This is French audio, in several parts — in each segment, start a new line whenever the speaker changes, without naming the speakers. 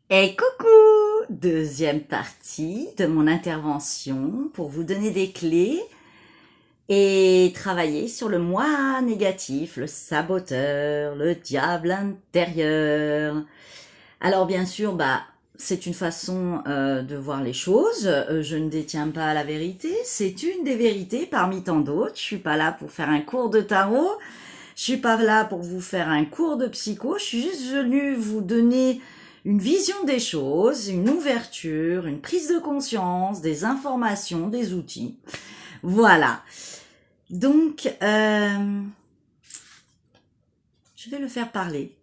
Et coucou! Deuxième partie de mon intervention pour vous donner des clés et travailler sur le moi négatif, le saboteur, le diable intérieur. Alors bien sûr, c'est une façon de voir les choses. Je ne détiens pas la vérité. C'est une des vérités parmi tant d'autres. Je suis pas là pour faire un cours de tarot. Je suis pas là pour vous faire un cours de psycho, je suis juste venue vous donner une vision des choses, une ouverture, une prise de conscience, des informations, des outils. Voilà. Donc, je vais le faire parler.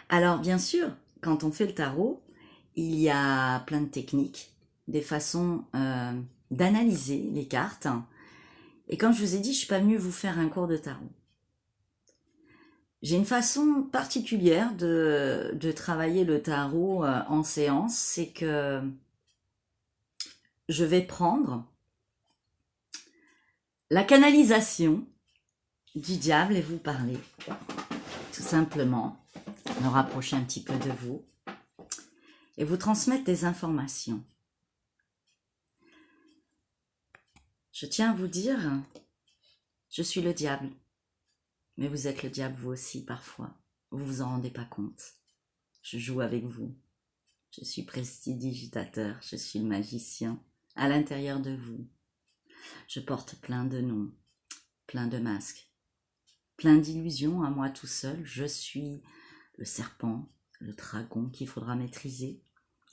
Alors, bien sûr, quand on fait le tarot, il y a plein de techniques, des façons d'analyser les cartes. Et comme je vous ai dit, je suis pas venue vous faire un cours de tarot. J'ai une façon particulière de travailler le tarot en séance, c'est que je vais prendre la canalisation du diable et vous parler, tout simplement, me rapprocher un petit peu de vous et vous transmettre des informations. Je tiens à vous dire, je suis le diable, mais vous êtes le diable vous aussi parfois, vous vous en rendez pas compte. Je joue avec vous, je suis prestidigitateur, je suis le magicien à l'intérieur de vous. Je porte plein de noms, plein de masques, plein d'illusions à moi tout seul. Je suis le serpent, le dragon qu'il faudra maîtriser.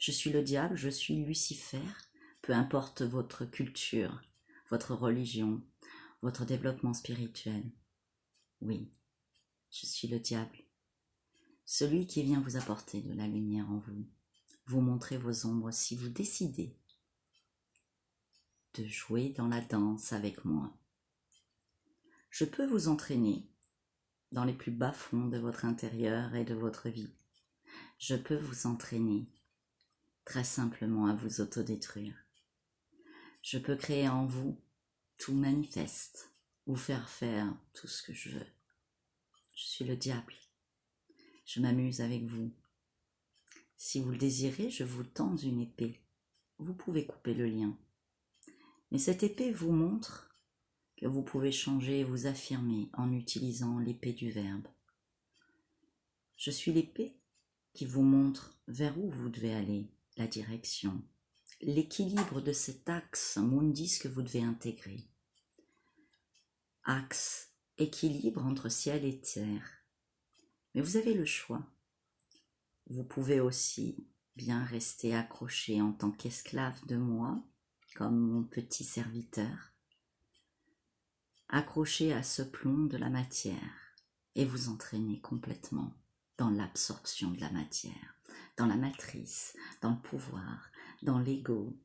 Je suis le diable, je suis Lucifer. Peu importe votre culture, votre religion, votre développement spirituel. Oui, je suis le diable. Celui qui vient vous apporter de la lumière en vous. Vous montrer vos ombres si vous décidez de jouer dans la danse avec moi. Je peux vous entraîner dans les plus bas fonds de votre intérieur et de votre vie. Je peux vous entraîner très simplement à vous autodétruire. Je peux créer en vous tout manifeste, vous faire tout ce que je veux. Je suis le diable. Je m'amuse avec vous. Si vous le désirez, je vous tends une épée. Vous pouvez couper le lien. Mais cette épée vous montre que vous pouvez changer et vous affirmer en utilisant l'épée du verbe. Je suis l'épée qui vous montre vers où vous devez aller, la direction, l'équilibre de cet axe mundis que vous devez intégrer. Axe, équilibre entre ciel et terre. Mais vous avez le choix. Vous pouvez aussi bien rester accroché en tant qu'esclave de moi, comme mon petit serviteur, accroché à ce plomb de la matière et vous entraîner complètement dans l'absorption de la matière, dans la matrice, dans le pouvoir, dans l'ego,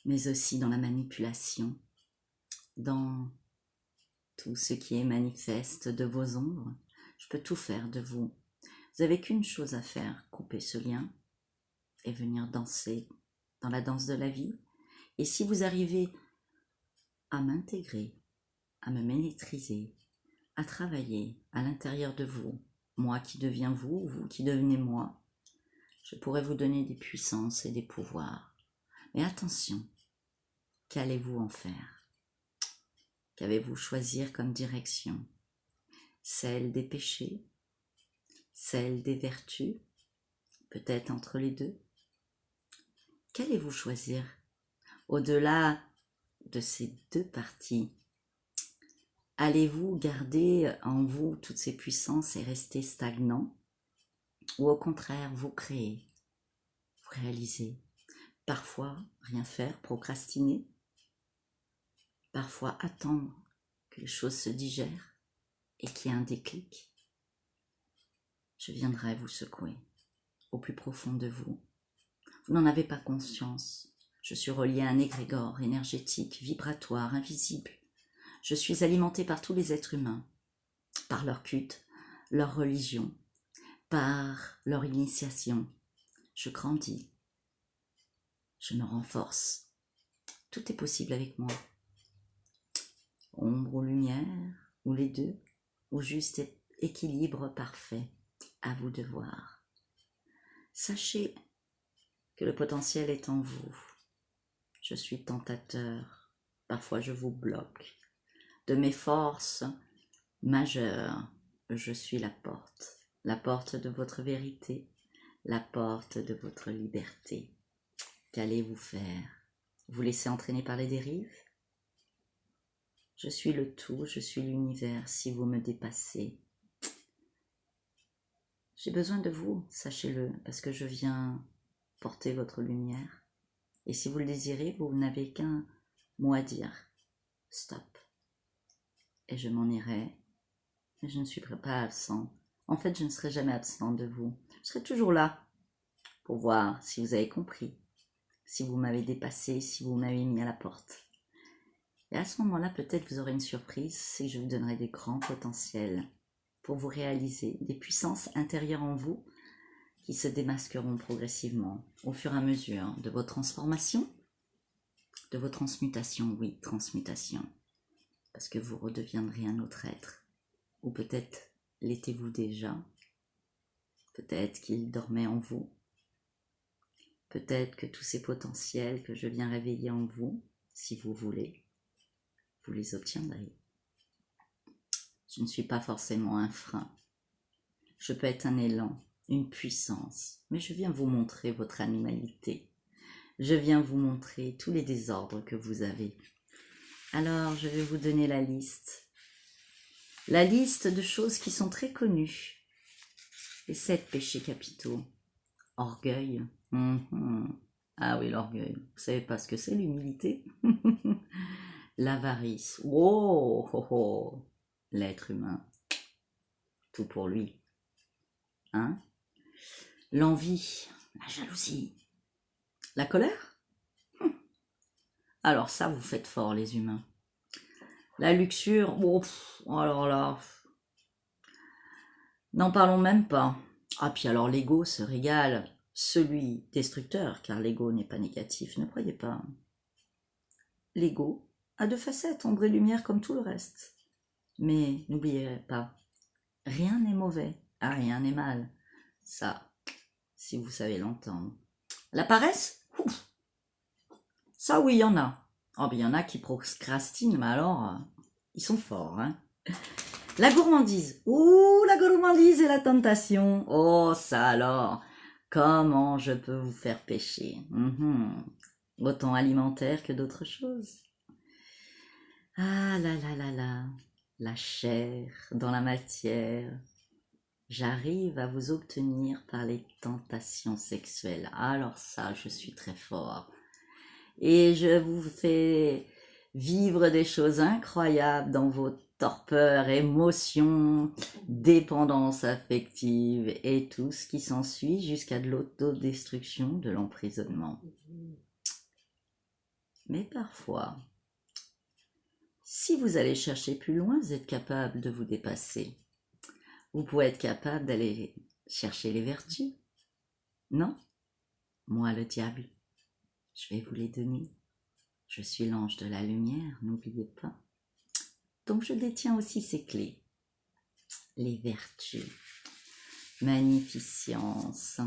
mais aussi dans la manipulation, dans tout ce qui est manifeste de vos ombres. Je peux tout faire de vous. Vous n'avez qu'une chose à faire, couper ce lien et venir danser dans la danse de la vie. Et si vous arrivez à m'intégrer, à me maîtriser, à travailler à l'intérieur de vous, moi qui deviens vous, vous qui devenez moi, je pourrais vous donner des puissances et des pouvoirs. Mais attention, qu'allez-vous en faire? Qu'avez-vous choisir comme direction? Celle des péchés? Celle des vertus? Peut-être entre les deux? Qu'allez-vous choisir? Au-delà de ces deux parties, allez-vous garder en vous toutes ces puissances et rester stagnant? Ou au contraire, vous créer, vous réaliser? Parfois, rien faire, procrastiner. Parfois, attendre que les choses se digèrent et qu'il y ait un déclic. Je viendrai vous secouer au plus profond de vous. Vous n'en avez pas conscience. Je suis relié à un égrégore énergétique, vibratoire, invisible. Je suis alimenté par tous les êtres humains, par leur culte, leur religion, par leur initiation. Je grandis, je me renforce. Tout est possible avec moi. Ombre ou lumière, ou les deux, ou juste équilibre parfait. À vous de voir. Sachez que le potentiel est en vous. Je suis tentateur, parfois je vous bloque. De mes forces majeures, je suis la porte de votre vérité, la porte de votre liberté. Qu'allez-vous faire? Vous laisser entraîner par les dérives? Je suis le tout, je suis l'univers si vous me dépassez. J'ai besoin de vous, sachez-le, parce que je viens porter votre lumière. Et si vous le désirez, vous n'avez qu'un mot à dire. Stop. Et je m'en irai. Mais je ne suis pas absent. En fait, je ne serai jamais absent de vous. Je serai toujours là pour voir si vous avez compris, si vous m'avez dépassé, si vous m'avez mis à la porte. Et à ce moment-là, peut-être vous aurez une surprise, c'est que je vous donnerai des grands potentiels pour vous réaliser, des puissances intérieures en vous qui se démasqueront progressivement au fur et à mesure de vos transformations, de vos transmutations, oui, transmutations, parce que vous redeviendrez un autre être, ou peut-être l'étiez-vous déjà, peut-être qu'il dormait en vous, peut-être que tous ces potentiels que je viens réveiller en vous, si vous voulez, vous les obtiendrez. Je ne suis pas forcément un frein, je peux être un élan, une puissance, mais je viens vous montrer votre animalité. Je viens vous montrer tous les désordres que vous avez. Alors, je vais vous donner la liste. La liste de choses qui sont très connues. Les 7 péchés capitaux. Orgueil. Ah oui, l'orgueil. Vous savez pas ce que c'est, l'humilité? L'avarice. Oh, oh, oh. L'être humain. Tout pour lui. Hein? L'envie. La jalousie. La colère? Alors ça, vous faites fort, les humains. La luxure, oh, alors là, n'en parlons même pas. Ah, puis alors l'ego se régale, celui destructeur, car l'ego n'est pas négatif, ne croyez pas. L'ego a 2 facettes, ombre et lumière comme tout le reste. Mais n'oubliez pas, rien n'est mauvais, rien n'est mal. Ça, si vous savez l'entendre. La paresse? Ouf. Ça oui, il y en a. Oh, ben, il y en a qui procrastinent, mais alors, ils sont forts, hein. La gourmandise. Ouh, la gourmandise et la tentation. Oh, ça alors. Comment je peux vous faire pécher? Autant alimentaire que d'autres choses. Ah là là là là. La chair dans la matière. J'arrive à vous obtenir par les tentations sexuelles. Alors ça, je suis très fort. Et je vous fais vivre des choses incroyables dans vos torpeurs, émotions, dépendance affective et tout ce qui s'ensuit jusqu'à de l'autodestruction, de l'emprisonnement. Mais parfois, si vous allez chercher plus loin, vous êtes capable de vous dépasser. Vous pouvez être capable d'aller chercher les vertus. Non? Moi, le diable, je vais vous les donner. Je suis l'ange de la lumière, n'oubliez pas. Donc je détiens aussi ces clés. Les vertus, magnificence,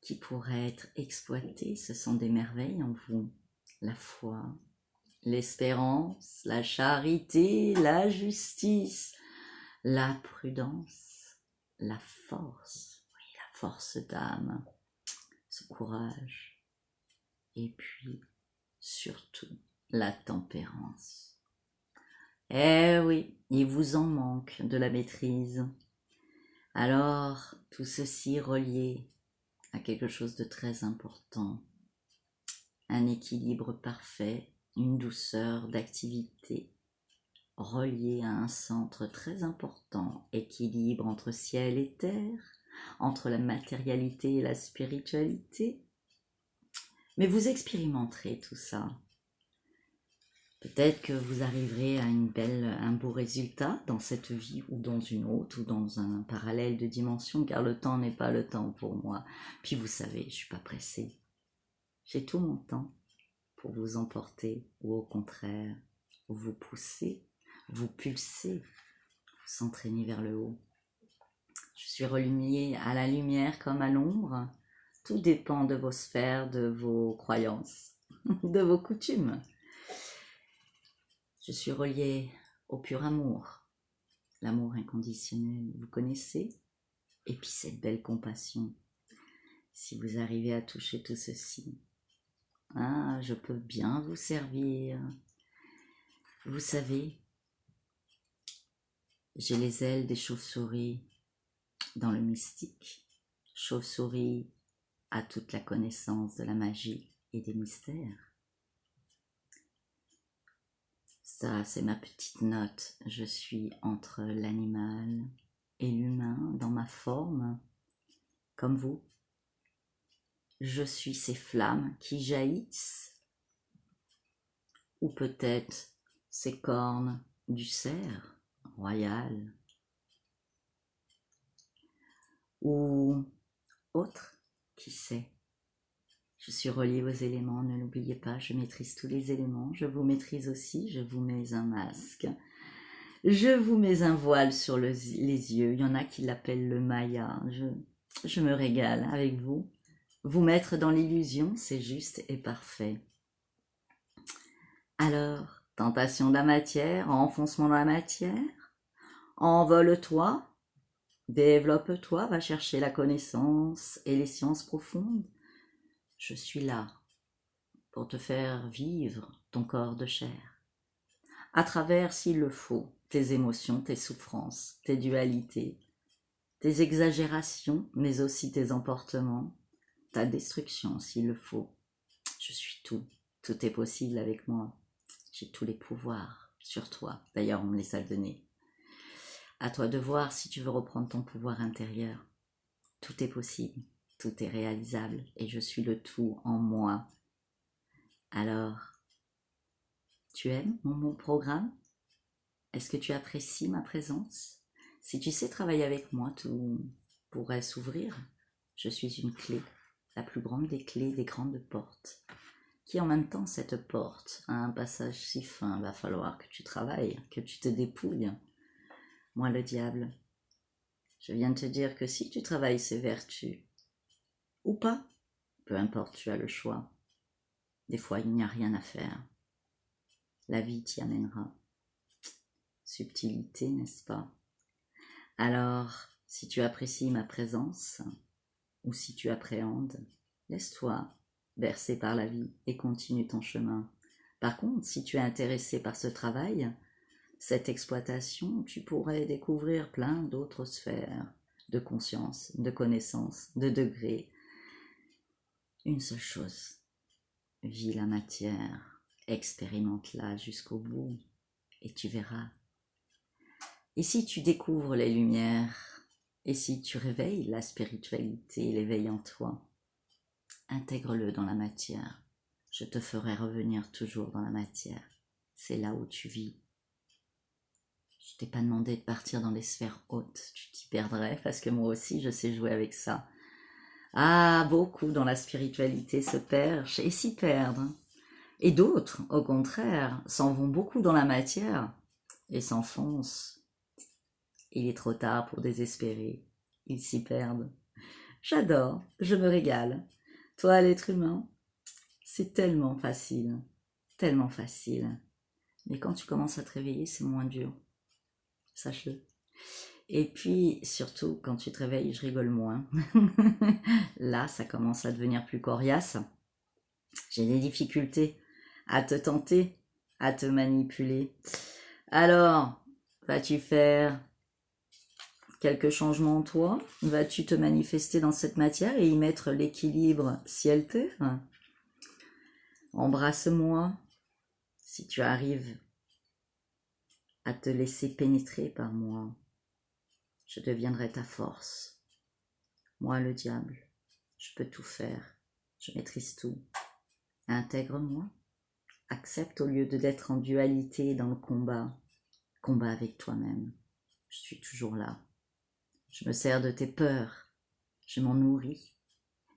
qui pourraient être exploitées, ce sont des merveilles en vous. La foi, l'espérance, la charité, la justice, la prudence, la force, oui, la force d'âme, ce courage, et puis surtout la tempérance. Eh oui, il vous en manque de la maîtrise. Alors, tout ceci relié à quelque chose de très important, un équilibre parfait, une douceur d'activité, relié à un centre très important, équilibre entre ciel et terre, entre la matérialité et la spiritualité. Mais vous expérimenterez tout ça. Peut-être que vous arriverez à un beau résultat dans cette vie ou dans une autre ou dans un parallèle de dimension, car le temps n'est pas le temps pour moi. Puis vous savez, je ne suis pas pressée. J'ai tout mon temps pour vous emporter ou au contraire, vous pousser, vous pulser, vous entraîner vers le haut. Je suis reliée à la lumière comme à l'ombre. Tout dépend de vos sphères, de vos croyances, de vos coutumes. Je suis reliée au pur amour, l'amour inconditionnel, vous connaissez? Et puis cette belle compassion. Si vous arrivez à toucher tout ceci, je peux bien vous servir. Vous savez, j'ai les ailes des chauves-souris dans le mystique. Chauve-souris a toute la connaissance de la magie et des mystères. Ça, c'est ma petite note. Je suis entre l'animal et l'humain dans ma forme, comme vous. Je suis ces flammes qui jaillissent, ou peut-être ces cornes du cerf royal, ou autre, qui sait. Je suis reliée aux éléments, ne l'oubliez pas, je maîtrise tous les éléments, je vous maîtrise aussi, je vous mets un masque, je vous mets un voile sur les yeux, il y en a qui l'appellent le Maya, je me régale avec vous. Vous mettre dans l'illusion, c'est juste et parfait. Alors, tentation de la matière, enfoncement dans la matière, envole-toi, développe-toi, va chercher la connaissance et les sciences profondes. Je suis là pour te faire vivre ton corps de chair, à travers, s'il le faut, tes émotions, tes souffrances, tes dualités, tes exagérations, mais aussi tes emportements, ta destruction, s'il le faut. Je suis tout, tout est possible avec moi. J'ai tous les pouvoirs sur toi, d'ailleurs on me les a donnés. À toi de voir si tu veux reprendre ton pouvoir intérieur. Tout est possible, tout est réalisable et je suis le tout en moi. Alors, tu aimes mon programme? Est-ce que tu apprécies ma présence? Si tu sais travailler avec moi, tout pourrait s'ouvrir. Je suis une clé, la plus grande des clés des grandes portes. Qui en même temps, cette porte a un passage si fin, va falloir que tu travailles, que tu te dépouilles. Moi, le diable, je viens de te dire que si tu travailles ces vertus, ou pas, peu importe, tu as le choix. Des fois, il n'y a rien à faire. La vie t'y amènera. Subtilité, n'est-ce pas? Alors, si tu apprécies ma présence, ou si tu appréhendes, laisse-toi bercer par la vie et continue ton chemin. Par contre, si tu es intéressé par ce travail, cette exploitation, tu pourrais découvrir plein d'autres sphères de conscience, de connaissance, de degrés. Une seule chose, vis la matière, expérimente-la jusqu'au bout et tu verras. Et si tu découvres les lumières, et si tu réveilles la spiritualité, l'éveil en toi, intègre-le dans la matière. Je te ferai revenir toujours dans la matière. C'est là où tu vis. Je t'ai pas demandé de partir dans les sphères hautes, tu t'y perdrais parce que moi aussi je sais jouer avec ça. Beaucoup dans la spiritualité se perchent et s'y perdent. Et d'autres, au contraire, s'en vont beaucoup dans la matière et s'enfoncent. Il est trop tard pour désespérer, ils s'y perdent. J'adore, je me régale. Toi, l'être humain, c'est tellement facile, tellement facile. Mais quand tu commences à te réveiller, c'est moins dur. Sache-le. Et puis, surtout, quand tu te réveilles, je rigole moins. Là, ça commence à devenir plus coriace. J'ai des difficultés à te tenter, à te manipuler. Alors, vas-tu faire quelques changements en toi? Vas-tu te manifester dans cette matière et y mettre l'équilibre ciel-terre? Embrasse-moi si tu arrives à te laisser pénétrer par moi. Je deviendrai ta force. Moi, le diable, je peux tout faire. Je maîtrise tout. Intègre-moi. Accepte au lieu d'être en dualité dans le combat. Combat avec toi-même. Je suis toujours là. Je me sers de tes peurs. Je m'en nourris.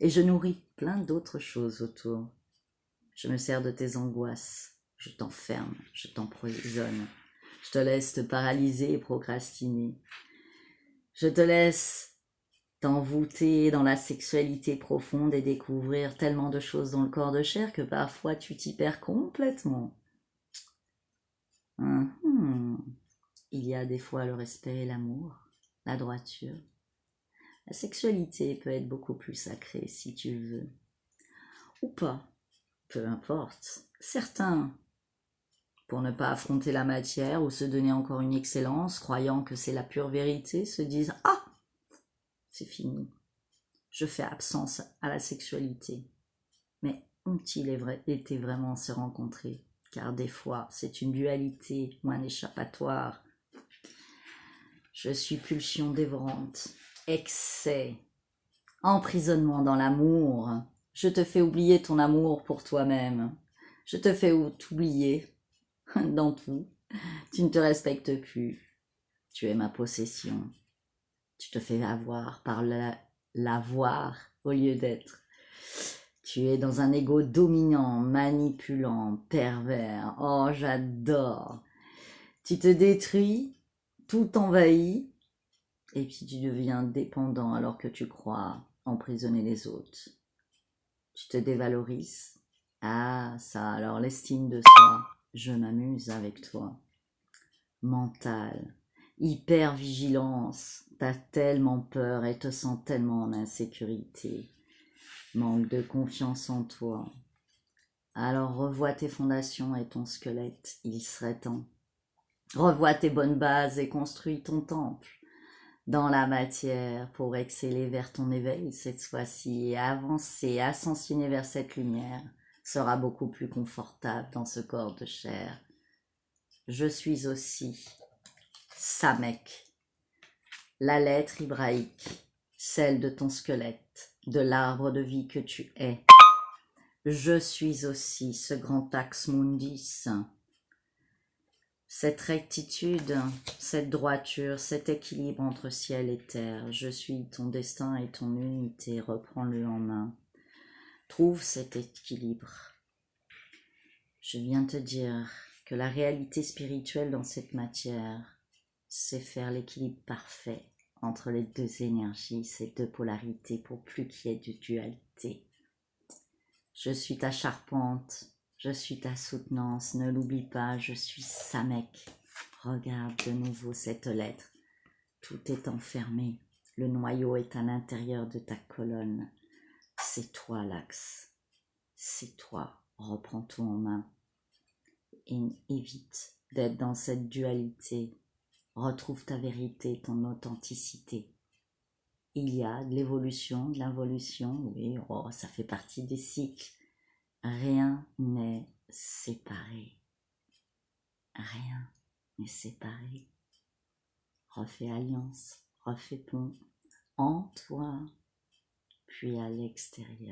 Et je nourris plein d'autres choses autour. Je me sers de tes angoisses. Je t'enferme. Je t'emprisonne. Je te laisse te paralyser et procrastiner. Je te laisse t'envoûter dans la sexualité profonde et découvrir tellement de choses dans le corps de chair que parfois tu t'y perds complètement. Il y a des fois le respect et l'amour, la droiture. La sexualité peut être beaucoup plus sacrée si tu veux. Ou pas, peu importe. Certains, pour ne pas affronter la matière ou se donner encore une excellence, croyant que c'est la pure vérité, se disent « Ah, c'est fini, je fais absence à la sexualité. » Mais ont-ils été vraiment se rencontrer? Car des fois, c'est une dualité ou un échappatoire. Je suis pulsion dévorante, excès, emprisonnement dans l'amour. Je te fais oublier ton amour pour toi-même. Je te fais t'oublier dans tout. Tu ne te respectes plus. Tu es ma possession. Tu te fais avoir par l'avoir au lieu d'être. Tu es dans un ego dominant, manipulant, pervers. Oh, j'adore. Tu te détruis, tout envahit, et puis tu deviens dépendant alors que tu crois emprisonner les autres. Tu te dévalorises. Ah, ça, alors l'estime de soi. Je m'amuse avec toi. Mental. Hyper-vigilance. T'as tellement peur et te sens tellement en insécurité. Manque de confiance en toi. Alors revois tes fondations et ton squelette, il serait temps. Revois tes bonnes bases et construis ton temple dans la matière pour exceller vers ton éveil cette fois-ci et avancer, ascensionner vers cette lumière sera beaucoup plus confortable dans ce corps de chair. Je suis aussi Samek, la lettre hébraïque, celle de ton squelette, de l'arbre de vie que tu es. Je suis aussi ce grand axe mundis, cette rectitude, cette droiture, cet équilibre entre ciel et terre. Je suis ton destin et ton unité, reprends-le en main. Trouve cet équilibre. Je viens te dire que la réalité spirituelle dans cette matière, c'est faire l'équilibre parfait entre les deux énergies, ces deux polarités, pour plus qu'il y ait de dualité. Je suis ta charpente, je suis ta soutenance, ne l'oublie pas, je suis Samek. Regarde de nouveau cette lettre, tout est enfermé, le noyau est à l'intérieur de ta colonne. C'est toi l'axe, c'est toi, reprends tout en main et évite d'être dans cette dualité. Retrouve ta vérité, ton authenticité. Il y a de l'évolution, de l'involution, oui, ça fait partie des cycles. Rien n'est séparé. Rien n'est séparé. Refais alliance, refais pont en toi, puis à l'extérieur.